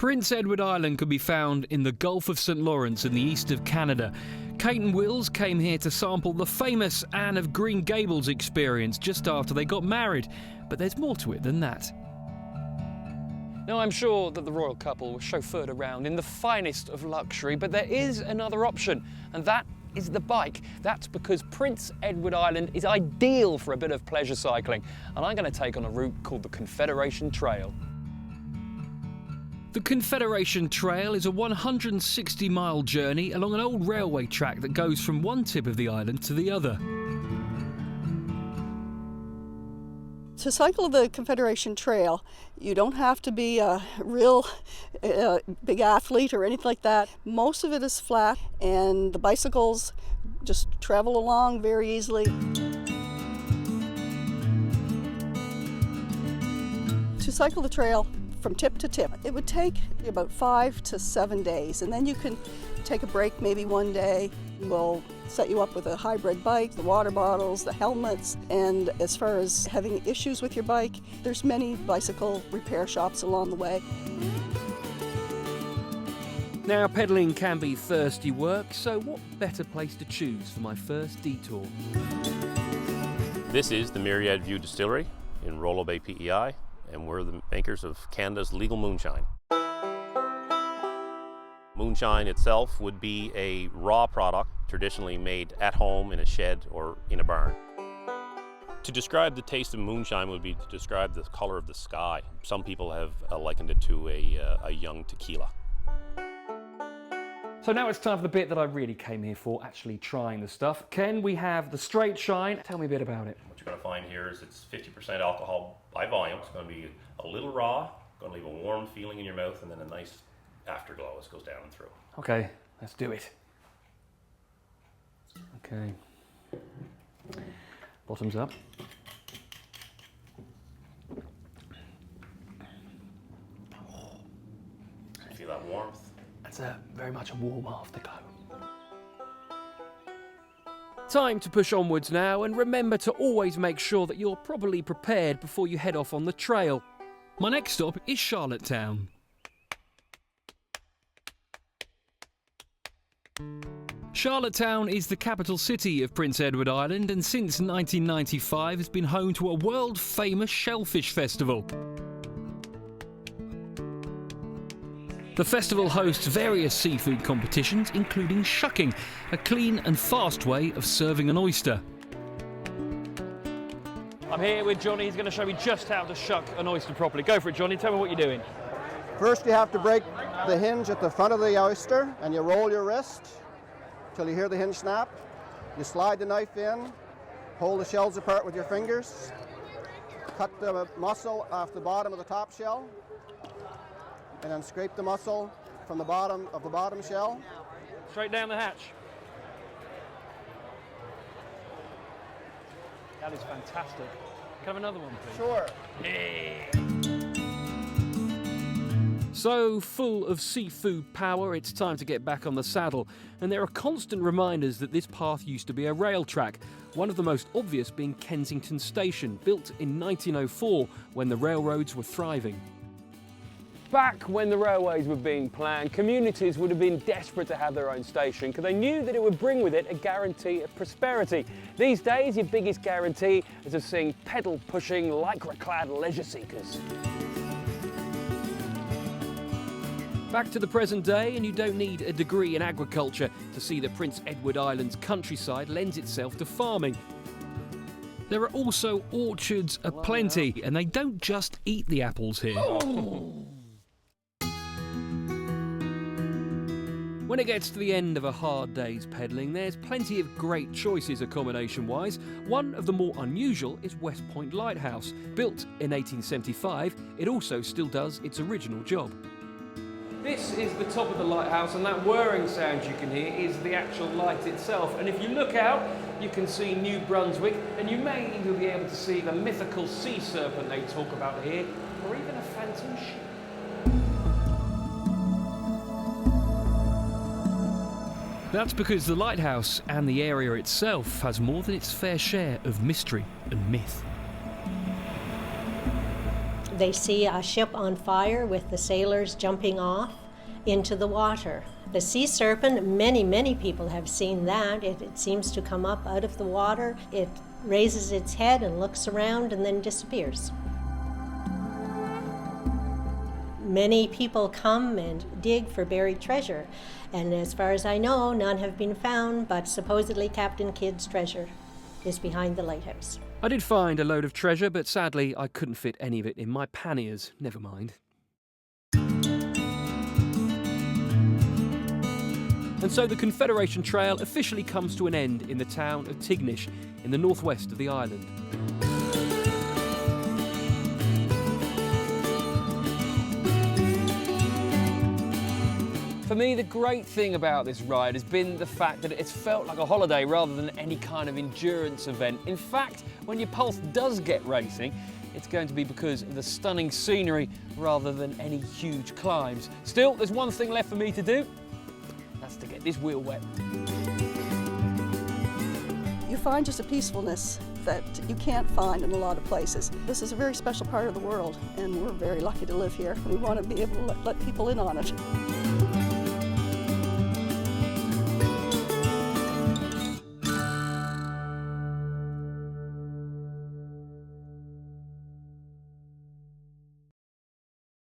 Prince Edward Island can be found in the Gulf of St Lawrence in the east of Canada. Kate and Wills came here to sample the famous Anne of Green Gables experience just after they got married, but there's more to it than that. Now, I'm sure that the royal couple was chauffeured around in the finest of luxury, but there is another option, and that is the bike. That's because Prince Edward Island is ideal for a bit of pleasure cycling, and I'm going to take on a route called the Confederation Trail. The Confederation Trail is a 160-mile journey along an old railway track that goes from one tip of the island to the other. To cycle the Confederation Trail, you don't have to be a real big athlete or anything like that. Most of it is flat, and the bicycles just travel along very easily. To cycle the trail from tip to tip, it would take about 5 to 7 days, and then you can take a break maybe one day. We'll set you up with a hybrid bike, the water bottles, the helmets, and as far as having issues with your bike, there's many bicycle repair shops along the way. Now, pedalling can be thirsty work, so what better place to choose for my first detour? This is the Myriad View Distillery in Rollo Bay, PEI, and we're the makers of Canada's legal moonshine. Moonshine itself would be a raw product, traditionally made at home in a shed or in a barn. To describe the taste of moonshine would be to describe the color of the sky. Some people have likened it to a young tequila. So now it's time for the bit that I really came here for, actually trying the stuff. Ken, we have the straight shine. Tell me a bit about it. What you're going to find here is it's 50% alcohol by volume. It's going to be a little raw, going to leave a warm feeling in your mouth, and then a nice afterglow as it goes down and through. Okay, let's do it. Okay. Bottoms up. Feel that warmth? That's very much a warm afterglow. Time to push onwards now, and remember to always make sure that you're properly prepared before you head off on the trail. My next stop is Charlottetown. Charlottetown is the capital city of Prince Edward Island, and since 1995 has been home to a world-famous shellfish festival. The festival hosts various seafood competitions, including shucking, a clean and fast way of serving an oyster. I'm here with Johnny. He's going to show me just how to shuck an oyster properly. Go for it, Johnny. Tell me what you're doing. First, you have to break the hinge at the front of the oyster, and you roll your wrist till you hear the hinge snap. You slide the knife in, hold the shells apart with your fingers, cut the muscle off the bottom of the top shell, and then scrape the muscle from the bottom of the bottom shell. Straight down the hatch. That is fantastic. Can I have another one, please? Sure. Yeah. So, full of seafood power, it's time to get back on the saddle. And there are constant reminders that this path used to be a rail track, one of the most obvious being Kensington Station, built in 1904 when the railroads were thriving. Back when the railways were being planned, communities would have been desperate to have their own station because they knew that it would bring with it a guarantee of prosperity. These days, your biggest guarantee is of seeing pedal-pushing, lycra-clad leisure seekers. Back to the present day, and you don't need a degree in agriculture to see that Prince Edward Island's countryside lends itself to farming. There are also orchards aplenty, and they don't just eat the apples here. Oh. When it gets to the end of a hard day's pedalling, there's plenty of great choices accommodation-wise. One of the more unusual is West Point Lighthouse. Built in 1875, it also still does its original job. This is the top of the lighthouse, and that whirring sound you can hear is the actual light itself. And if you look out, you can see New Brunswick, and you may even be able to see the mythical sea serpent they talk about here, or even a phantom ship. That's because the lighthouse and the area itself has more than its fair share of mystery and myth. They see a ship on fire with the sailors jumping off into the water. The sea serpent, many people have seen that. It seems to come up out of the water. It raises its head and looks around and then disappears. Many people come and dig for buried treasure, and as far as I know, none have been found, but supposedly Captain Kidd's treasure is behind the lighthouse. I did find a load of treasure, but sadly I couldn't fit any of it in my panniers. Never mind. And so the Confederation Trail officially comes to an end in the town of Tignish, in the northwest of the island. For me, the great thing about this ride has been the fact that it's felt like a holiday rather than any kind of endurance event. In fact, when your pulse does get racing, it's going to be because of the stunning scenery rather than any huge climbs. Still, there's one thing left for me to do. That's to get this wheel wet. You find just a peacefulness that you can't find in a lot of places. This is a very special part of the world, and we're very lucky to live here. We want to be able to let people in on it.